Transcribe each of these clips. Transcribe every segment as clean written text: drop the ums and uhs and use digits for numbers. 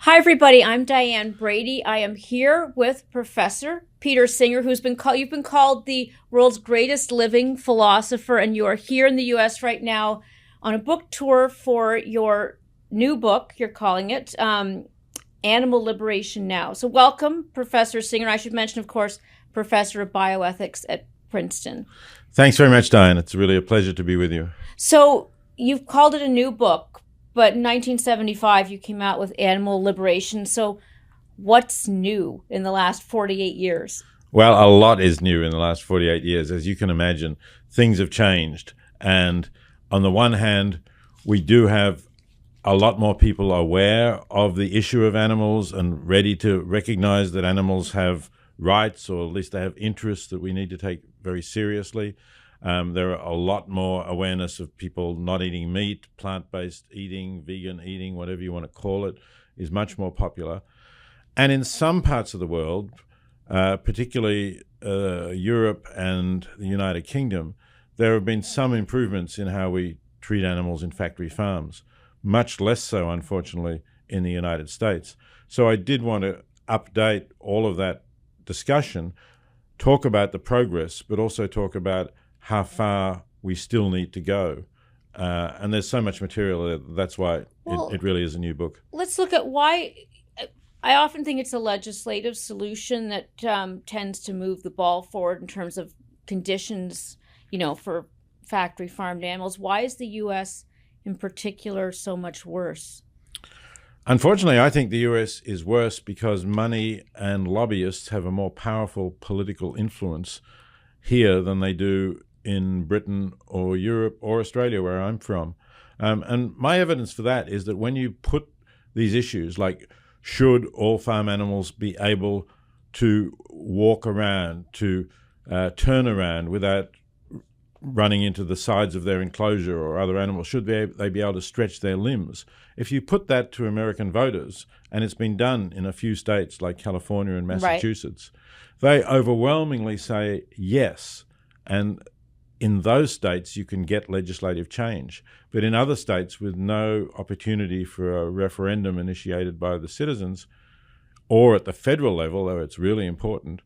Hi, everybody. I'm Diane Brady. I am here with Professor Peter Singer, you've been called the world's greatest living philosopher, and you are here in the U.S. right now on a book tour for your new book. You're calling it Animal Liberation Now. So, welcome, Professor Singer. I should mention, of course, Professor of Bioethics at Princeton. Thanks very much, Diane. It's really a pleasure to be with you. So, you've called it a new book. But in 1975, you came out with Animal Liberation. So what's new in the last 48 years? Well, a lot is new in the last 48 years. As you can imagine, things have changed. And on the one hand, we do have a lot more people aware of the issue of animals and ready to recognize that animals have rights, or at least they have interests that we need to take very seriously. There are a lot more awareness of people not eating meat, plant-based eating, vegan eating, whatever you want to call it, is much more popular. And in some parts of the world, particularly Europe and the United Kingdom, there have been some improvements in how we treat animals in factory farms, much less so, unfortunately, in the United States. So I did want to update all of that discussion, talk about the progress, but also talk about how far we still need to go. And there's so much material, that's why it really is a new book. Let's look at why. I often think it's a legislative solution that tends to move the ball forward in terms of conditions, for factory farmed animals. Why is the U.S. in particular so much worse? Unfortunately, I think the U.S. is worse because money and lobbyists have a more powerful political influence here than they do in Britain or Europe or Australia, where I'm from. And my evidence for that is that when you put these issues, like should all farm animals be able to walk around, to turn around without running into the sides of their enclosure or other animals, should they be able to stretch their limbs? If you put that to American voters, and it's been done in a few states like California and Massachusetts, They overwhelmingly say yes. And in those states, you can get legislative change. But in other states with no opportunity for a referendum initiated by the citizens, or at the federal level, though it's really important,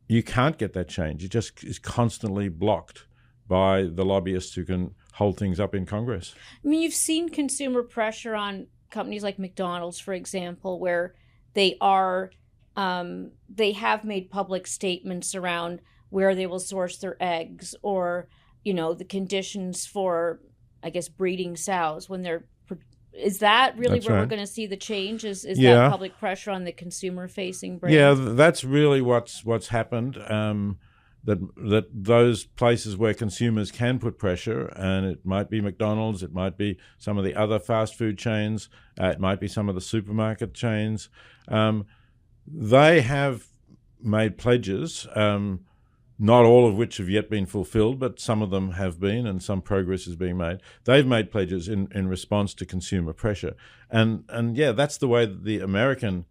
you can't get that change. It just is constantly blocked by the lobbyists who can hold things up in Congress. I mean, you've seen consumer pressure on companies like McDonald's, for example, where they have made public statements around where they will source their eggs, or, the conditions for, I guess, breeding sows when they're. Is that really That's where right. we're going to see the change? Is that public pressure on the consumer-facing brands? Yeah, that's really what's happened. That those places where consumers can put pressure, and it might be McDonald's, it might be some of the other fast food chains, it might be some of the supermarket chains, they have made pledges, not all of which have yet been fulfilled, but some of them have been, and some progress is being made. They've made pledges in response to consumer pressure. And yeah, that's the way that the American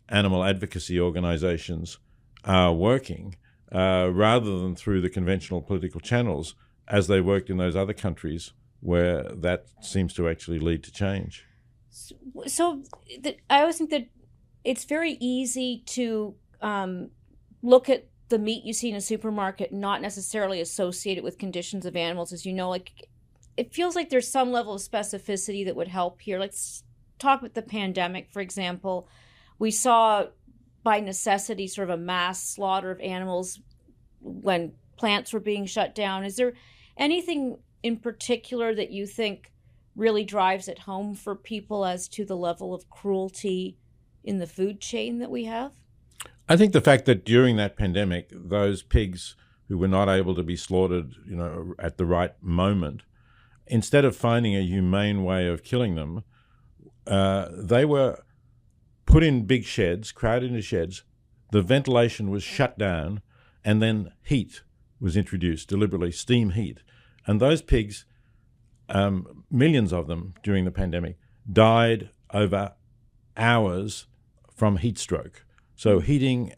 animal advocacy organizations are working, rather than through the conventional political channels, as they worked in those other countries where that seems to actually lead to change. So I always think that it's very easy to look at the meat you see in a supermarket, not necessarily associated with conditions of animals, as you know. Like, it feels like there's some level of specificity that would help here. Let's talk about the pandemic, for example. We saw, by necessity, sort of a mass slaughter of animals when plants were being shut down. Is there anything in particular that you think really drives it home for people as to the level of cruelty in the food chain that we have? I think the fact that during that pandemic, those pigs who were not able to be slaughtered, at the right moment, instead of finding a humane way of killing them, they were put in big sheds, crowded into sheds. The ventilation was shut down, and then heat was introduced deliberately, steam heat. And those pigs, millions of them during the pandemic, died over hours from heat stroke. So heating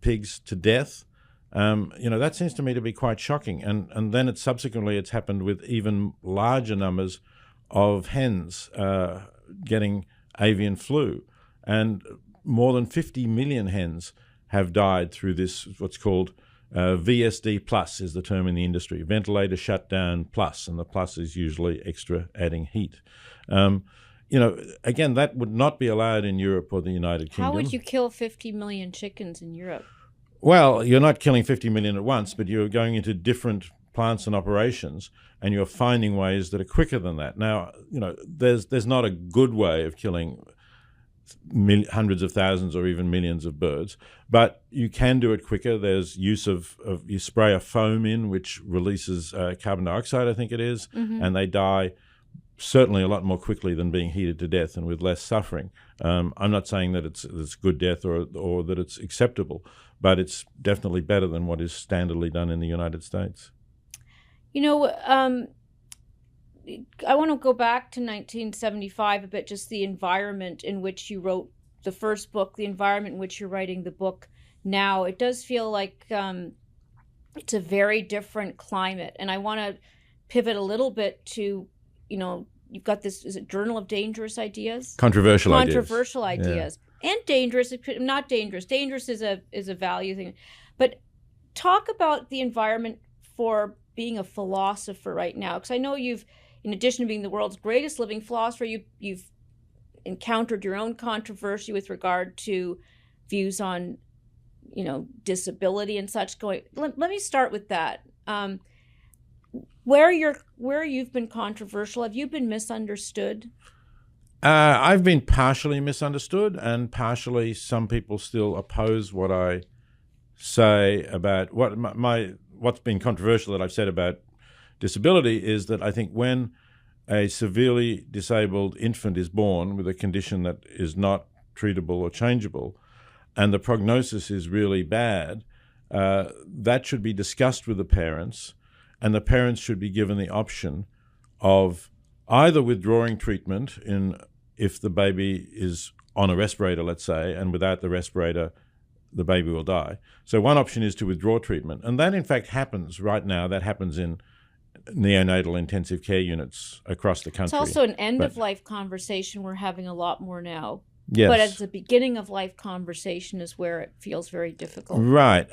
pigs to death, that seems to me to be quite shocking. And then it's happened with even larger numbers of hens getting avian flu. and more than 50 million hens have died through this, what's called VSD plus is the term in the industry, ventilator shutdown plus, and the plus is usually extra adding heat. Again, that would not be allowed in Europe or the United Kingdom. How would you kill 50 million chickens in Europe? Well, you're not killing 50 million at once, but you're going into different plants and operations, and you're finding ways that are quicker than that. Now, there's not a good way of killing hundreds of thousands or even millions of birds, but you can do it quicker. There's use of you spray a foam in, which releases carbon dioxide, I think it is, and they die certainly a lot more quickly than being heated to death and with less suffering. I'm not saying that it's good death or that it's acceptable, but it's definitely better than what is standardly done in the United States. I want to go back to 1975 a bit, just the environment in which you wrote the first book, the environment in which you're writing the book now. It does feel like it's a very different climate. And I want to pivot a little bit to, you've got this, is it Journal of Dangerous Ideas? Controversial ideas. Yeah. And dangerous, not dangerous. Dangerous is a value thing. But talk about the environment for being a philosopher right now. Because I know you've, in addition to being the world's greatest living philosopher, you've encountered your own controversy with regard to views on, disability and such. Let me start with that. Where you've been controversial, have you been misunderstood? I've been partially misunderstood, and partially some people still oppose what I say about what's been controversial that I've said about disability is that I think when a severely disabled infant is born with a condition that is not treatable or changeable, and the prognosis is really bad, that should be discussed with the parents, and the parents should be given the option of either withdrawing treatment if the baby is on a respirator, let's say, and without the respirator, the baby will die. So one option is to withdraw treatment. And that, in fact, happens right now. That happens in neonatal intensive care units across the country. It's also an end-of-life conversation we're having a lot more now. Yes. But as the beginning of life conversation is where it feels very difficult. Right.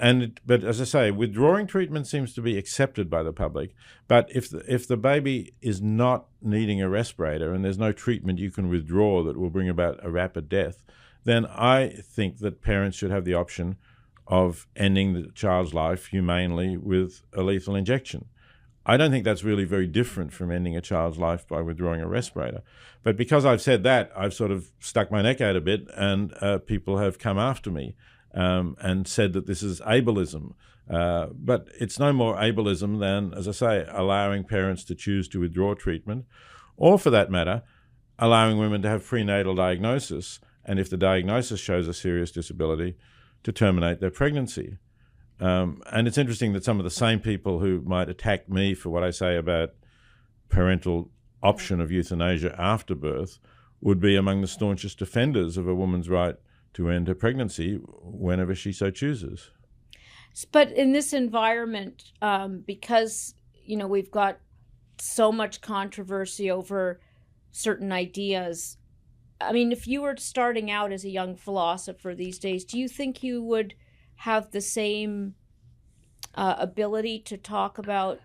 But as I say, withdrawing treatment seems to be accepted by the public. But if the baby is not needing a respirator and there's no treatment you can withdraw that will bring about a rapid death, then I think that parents should have the option of ending the child's life humanely with a lethal injection. I don't think that's really very different from ending a child's life by withdrawing a respirator. But because I've said that, I've sort of stuck my neck out a bit, and people have come after me and said that this is ableism. But it's no more ableism than, as I say, allowing parents to choose to withdraw treatment, or for that matter, allowing women to have prenatal diagnosis, and if the diagnosis shows a serious disability, to terminate their pregnancy. And it's interesting that some of the same people who might attack me for what I say about parental option of euthanasia after birth would be among the staunchest defenders of a woman's right to end her pregnancy whenever she so chooses. But in this environment, because, we've got so much controversy over certain ideas, I mean, if you were starting out as a young philosopher these days, do you think you would have the same ability to talk about?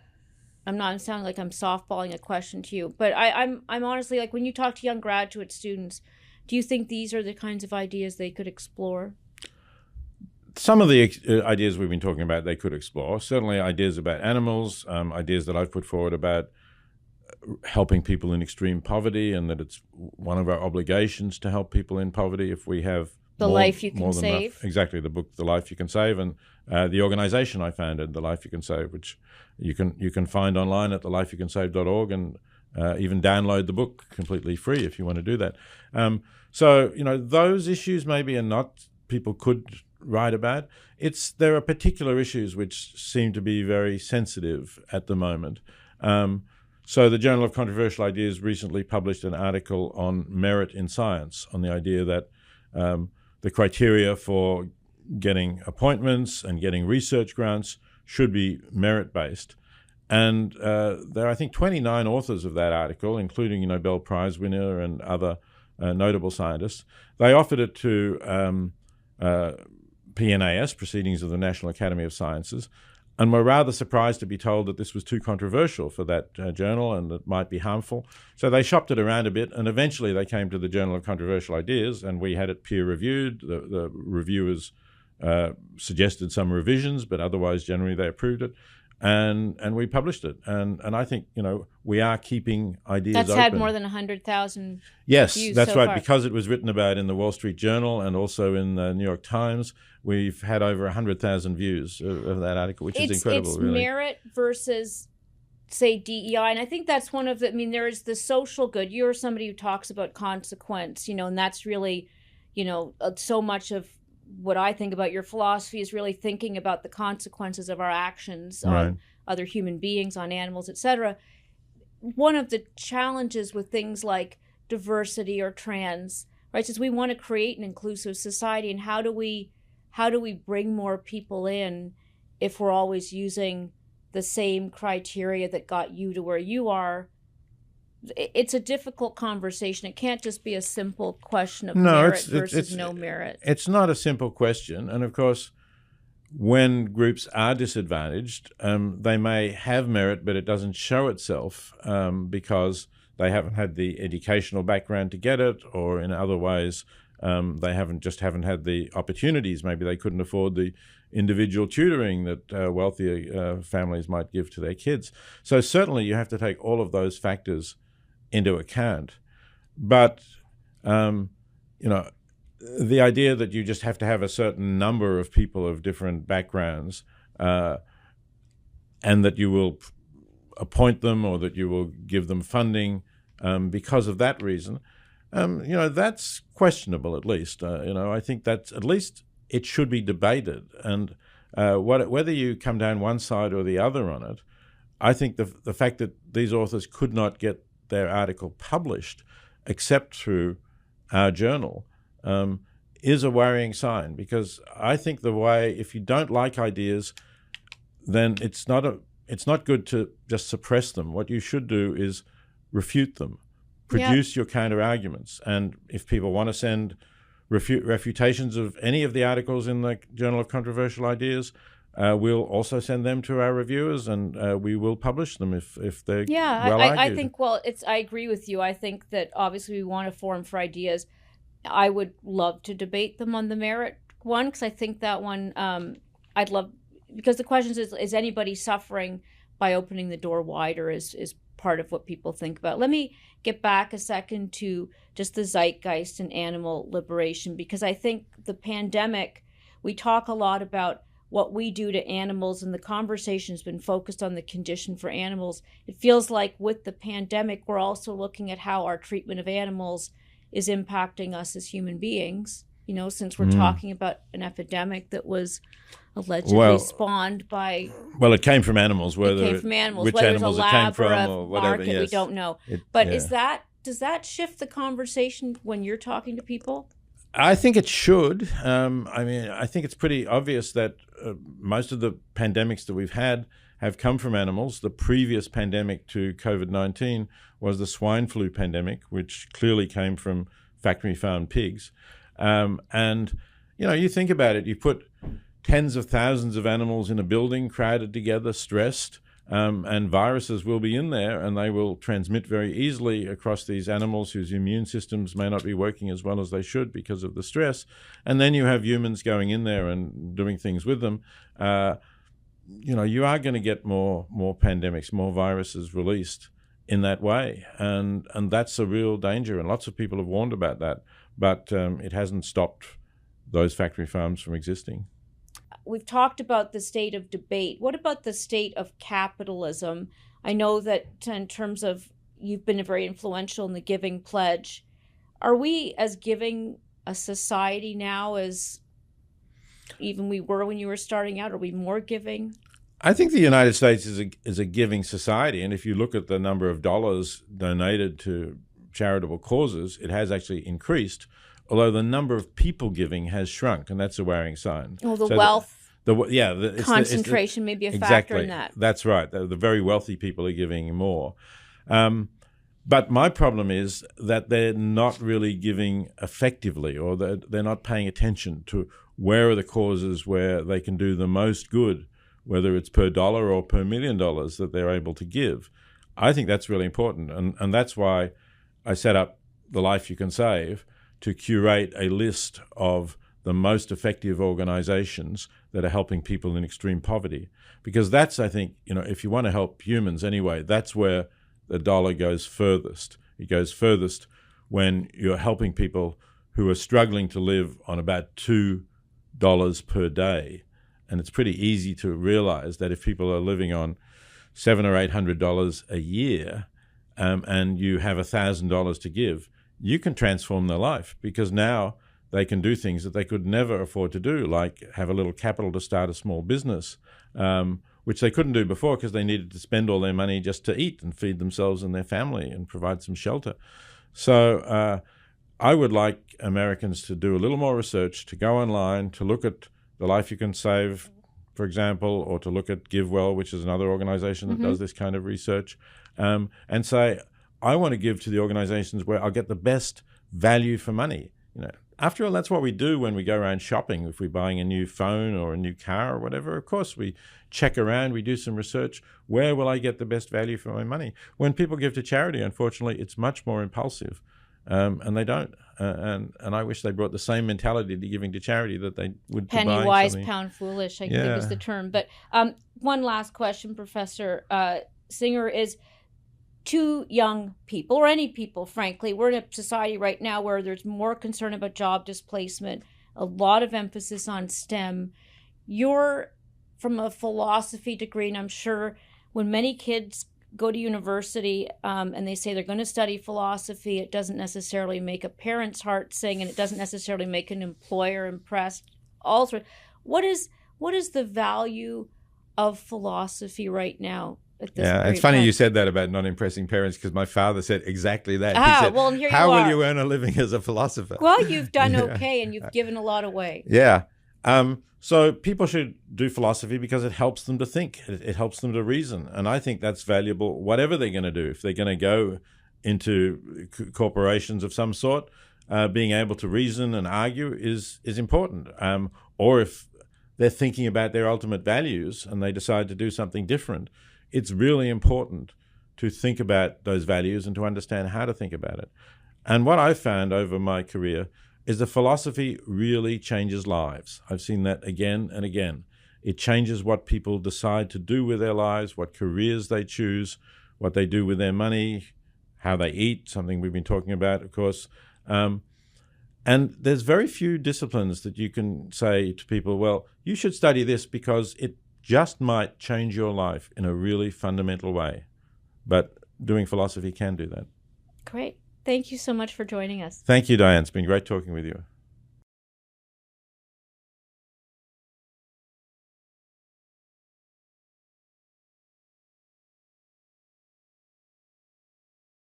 I'm sounding like I'm softballing a question to you, but I'm honestly, like, when you talk to young graduate students, do you think these are the kinds of ideas they could explore? Some of the ideas we've been talking about, they could explore. Certainly ideas about animals, ideas that I've put forward about helping people in extreme poverty, and that it's one of our obligations to help people in poverty if we have The Life You Can Save. Enough. Exactly, the book, The Life You Can Save, and the organization I founded, The Life You Can Save, which you can find online at thelifeyoucansave.org, and even download the book completely free if you want to do that. So, those issues maybe are not people could write about. There are particular issues which seem to be very sensitive at the moment. So the Journal of Controversial Ideas recently published an article on merit in science, on the idea that the criteria for getting appointments and getting research grants should be merit-based. And there are, I think, 29 authors of that article, including a Nobel Prize winner and other notable scientists. They offered it to PNAS, Proceedings of the National Academy of Sciences, and were rather surprised to be told that this was too controversial for that journal and that might be harmful. So they shopped it around a bit, and eventually they came to the Journal of Controversial Ideas, and we had it peer-reviewed. The reviewers suggested some revisions, but otherwise generally they approved it. And we published it. And I think, we are keeping ideas open. That's had more than 100,000 Yes, views that's so right. far. Because it was written about in the Wall Street Journal and also in the New York Times, we've had over 100,000 views of that article, which is incredible, it's really. merit versus, say, DEI. And I think that's one of the, there is the social good. You're somebody who talks about consequence, and that's really, so much of what I think about your philosophy is really thinking about the consequences of our actions on other human beings, on animals, etc. One of the challenges with things like diversity or trans, right, is we want to create an inclusive society, and how do we bring more people in if we're always using the same criteria that got you to where you are? It's a difficult conversation. It can't just be a simple question of merit versus no merit. It's not a simple question. And of course, when groups are disadvantaged, they may have merit, but it doesn't show itself because they haven't had the educational background to get it, or in other ways, they haven't had the opportunities. Maybe they couldn't afford the individual tutoring that wealthier families might give to their kids. So certainly you have to take all of those factors into account. But, the idea that you just have to have a certain number of people of different backgrounds and that you will appoint them or that you will give them funding because of that reason, that's questionable at least. I think that's at least it should be debated. And whether you come down one side or the other on it, I think the fact that these authors could not get their article published except through our journal is a worrying sign, because I think if you don't like ideas, then it's not good to just suppress them. What you should do is refute them, produce your counter arguments, and if people want to send refutations of any of the articles in the Journal of Controversial Ideas, we'll also send them to our reviewers, and we will publish them if they're well argued. I think, I agree with you. I think that obviously we want a forum for ideas. I would love to debate them on the merit one, because I think that one I'd love, because the question is anybody suffering by opening the door wider is part of what people think about. Let me get back a second to just the zeitgeist and animal liberation, because I think the pandemic, we talk a lot about what we do to animals, and the conversation has been focused on the condition for animals. It feels like with the pandemic, we're also looking at how our treatment of animals is impacting us as human beings, since we're talking about an epidemic that was allegedly spawned by... Well, it came from animals. Which animals it came from or whatever, market, yes. We don't know. Does that shift the conversation when you're talking to people? I think it should. I think it's pretty obvious that most of the pandemics that we've had have come from animals. The previous pandemic to COVID-19 was the swine flu pandemic, which clearly came from factory farm pigs. You think about it, you put tens of thousands of animals in a building, crowded together, stressed, and viruses will be in there, and they will transmit very easily across these animals whose immune systems may not be working as well as they should because of the stress. And then you have humans going in there and doing things with them. You are going to get more pandemics, more viruses released in that way. And that's a real danger. And lots of people have warned about that. But it hasn't stopped those factory farms from existing. We've talked about the state of debate. What about the state of capitalism? I know that in terms of, you've been very influential in the Giving Pledge. Are we as giving a society now as even we were when you were starting out? Are we more giving? I think the United States is a giving society. And if you look at the number of dollars donated to charitable causes, it has actually increased, although the number of people giving has shrunk, and that's a worrying sign. Well, wealth concentration may be a factor in that. That's right. The very wealthy people are giving more. But my problem is that they're not really giving effectively, or they're not paying attention to where are the causes where they can do the most good, whether it's per dollar or per $1 million that they're able to give. I think that's really important. And that's why I set up The Life You Can Save, to curate a list of the most effective organizations that are helping people in extreme poverty. Because that's, I think, if you want to help humans anyway, that's where the dollar goes furthest. It goes furthest when you're helping people who are struggling to live on about $2 per day. And it's pretty easy to realize that if people are living on $700 or $800 a year, and you have $1,000 to give, you can transform their life, because now they can do things that they could never afford to do, like have a little capital to start a small business, which they couldn't do before because they needed to spend all their money just to eat and feed themselves and their family and provide some shelter. So I would like Americans to do a little more research, to go online, to look at The Life You Can Save, for example, or to look at GiveWell, which is another organization that does this kind of research, and say, I want to give to the organizations where I'll get the best value for money. After all, that's what we do when we go around shopping. If we're buying a new phone or a new car or whatever, of course we check around, we do some research. Where will I get the best value for my money? When people give to charity, unfortunately, it's much more impulsive, and they don't. And I wish they brought the same mentality to giving to charity that they would to buying penny wise, something. pound foolish, I think is the term. But one last question, Professor Singer, is to young people, or any people, frankly, we're in a society right now where there's more concern about job displacement, a lot of emphasis on STEM. You're from a philosophy degree, and I'm sure when many kids go to university and they say they're going to study philosophy, it doesn't necessarily make a parent's heart sing, and it doesn't necessarily make an employer impressed. Also, what is the value of philosophy right now? It's funny you said that about not impressing parents, because my father said exactly that. He said, well, here how you will you earn a living as a philosopher? Well, you've done okay, and you've given a lot away. Yeah. So people should do philosophy because it helps them to think. It helps them to reason. And I think that's valuable, whatever they're going to do. If they're going to go into corporations of some sort, being able to reason and argue is important. Or if they're thinking about their ultimate values and they decide to do something different, it's really important to think about those values and to understand how to think about it. And what I've found over my career is that philosophy really changes lives. I've seen that again and again. It changes what people decide to do with their lives, what careers they choose, what they do with their money, how they eat, something we've been talking about, of course. And there's very few disciplines that you can say to people, well, you should study this because it just might change your life in a really fundamental way. But doing philosophy can do that. Great. Thank you so much for joining us. Thank you, Diane. It's been great talking with you.